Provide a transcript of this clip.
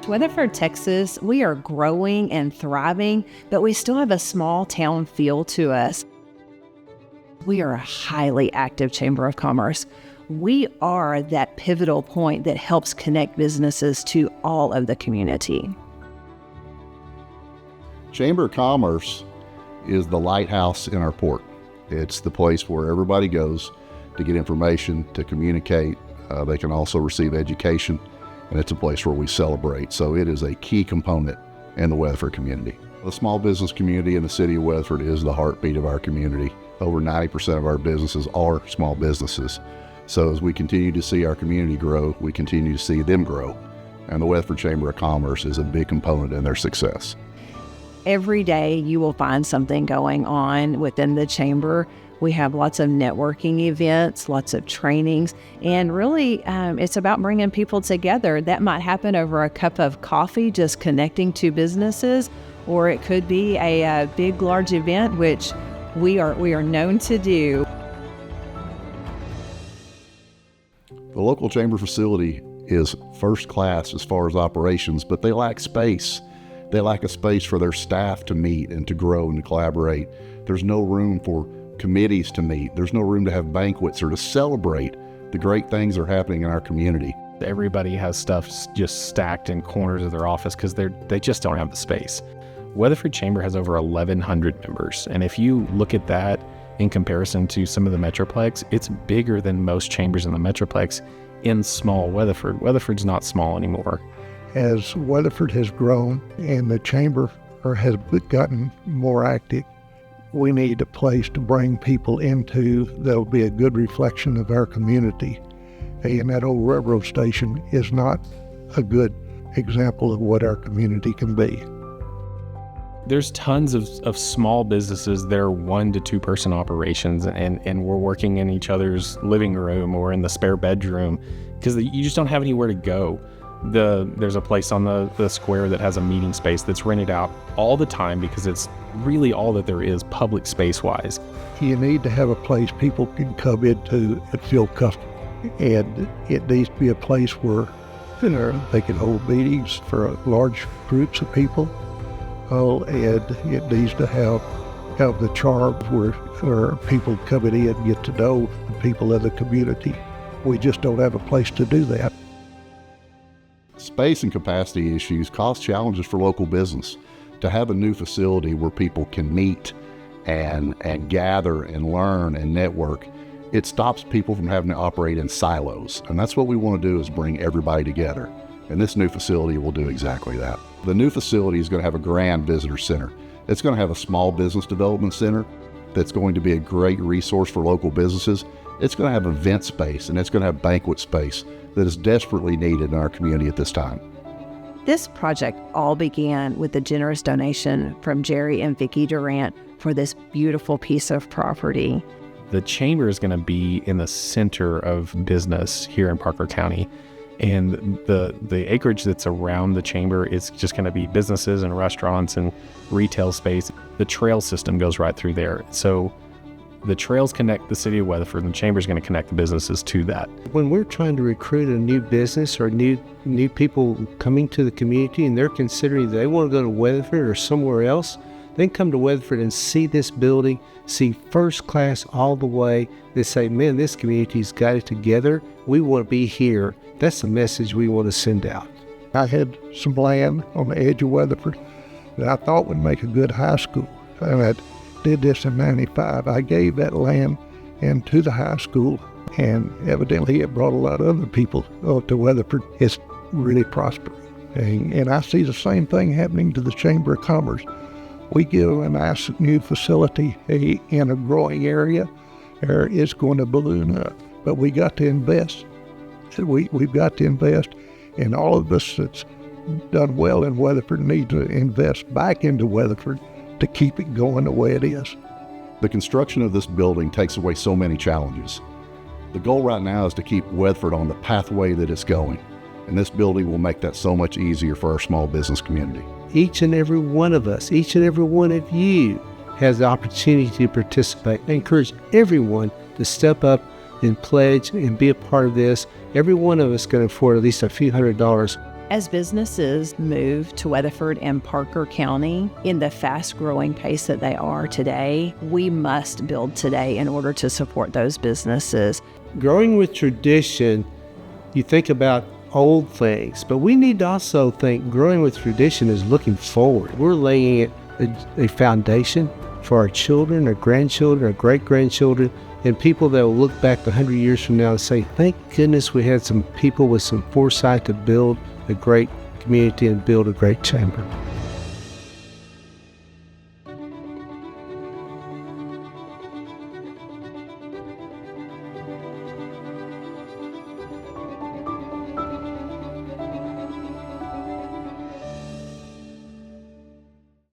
Weatherford, Texas, we are growing and thriving, but we still have a small town feel to us. We are a highly active Chamber of Commerce. We are that pivotal point that helps connect businesses to all of the community. Chamber of Commerce is the lighthouse in our port. It's the place where everybody goes to get information, to communicate. They can also receive education, and it's a place where we celebrate. So it is a key component in the Weatherford community. The small business community in the city of Weatherford is the heartbeat of our community. Over 90% of our businesses are small businesses. So as we continue to see our community grow, we continue to see them grow. And the Weatherford Chamber of Commerce is a big component in their success. Every day you will find something going on within the chamber. We have lots of networking events, lots of trainings, and really it's about bringing people together. That might happen over a cup of coffee, just connecting two businesses, or it could be a big, large event, which we are known to do. The local chamber facility is first class as far as operations, but they lack space. They lack a space for their staff to meet and to grow and to collaborate. There's no room for committees to meet. There's no room to have banquets or to celebrate the great things that are happening in our community. Everybody has stuff just stacked in corners of their office because they just don't have the space. Weatherford Chamber has over 1,100 members, and if you look at that in comparison to some of the Metroplex, it's bigger than most chambers in the Metroplex in small Weatherford. Weatherford's not small anymore. As Weatherford has grown and the chamber has gotten more active, we need a place to bring people into that'll be a good reflection of our community. And that old railroad station is not a good example of what our community can be. There's tons of small businesses that are 1 to 2 person operations, and we're working in each other's living room or in the spare bedroom because you just don't have anywhere to go. There's a place on the square that has a meeting space that's rented out all the time because it's really all that there is public space-wise. You need to have a place people can come into and feel comfortable. And it needs to be a place where they can hold meetings for large groups of people. And it needs to have the charm where people coming in get to know the people of the community. We just don't have a place to do that. Space and capacity issues cause challenges for local business. To have a new facility where people can meet and gather and learn and network, it stops people from having to operate in silos. And that's what we want to do, is bring everybody together. And this new facility will do exactly that. The new facility is going to have a grand visitor center. It's going to have a small business development center that's going to be a great resource for local businesses. It's going to have event space, and it's going to have banquet space that is desperately needed in our community at this time. This project all began with a generous donation from Jerry and Vicki Durant for this beautiful piece of property. The chamber is going to be in the center of business here in Parker County, and the acreage that's around the chamber is just going to be businesses and restaurants and retail space. The trail system goes right through there. So the trails connect the city of Weatherford, and the chamber is going to connect the businesses to that. When we're trying to recruit a new business or new people coming to the community and they're considering they want to go to Weatherford or somewhere else, they can come to Weatherford and see this building, see first class all the way. They say, man, this community's got it together. We want to be here. That's the message we want to send out. I had some land on the edge of Weatherford that I thought would make a good high school. And I did this in '95. I gave that land into the high school, and evidently it brought a lot of other people to Weatherford. It's really prospering. And I see the same thing happening to the Chamber of Commerce. We give a nice new facility in a growing area, it's going to balloon up. But we got to invest. We've got to invest, and all of us that's done well in Weatherford need to invest back into Weatherford to keep it going the way it is. The construction of this building takes away so many challenges. The goal right now is to keep Weatherford on the pathway that it's going, and this building will make that so much easier for our small business community. Each and every one of us, each and every one of you has the opportunity to participate. I encourage everyone to step up and pledge and be a part of this. Every one of us can afford at least a few $100. As businesses move to Weatherford and Parker County in the fast-growing pace that they are today, we must build today in order to support those businesses. Growing with tradition, you think about old things, but we need to also think growing with tradition is looking forward. We're laying a foundation for our children, our grandchildren, our great-grandchildren, and people that will look back 100 years from now and say, thank goodness we had some people with some foresight to build a great community and build a great chamber.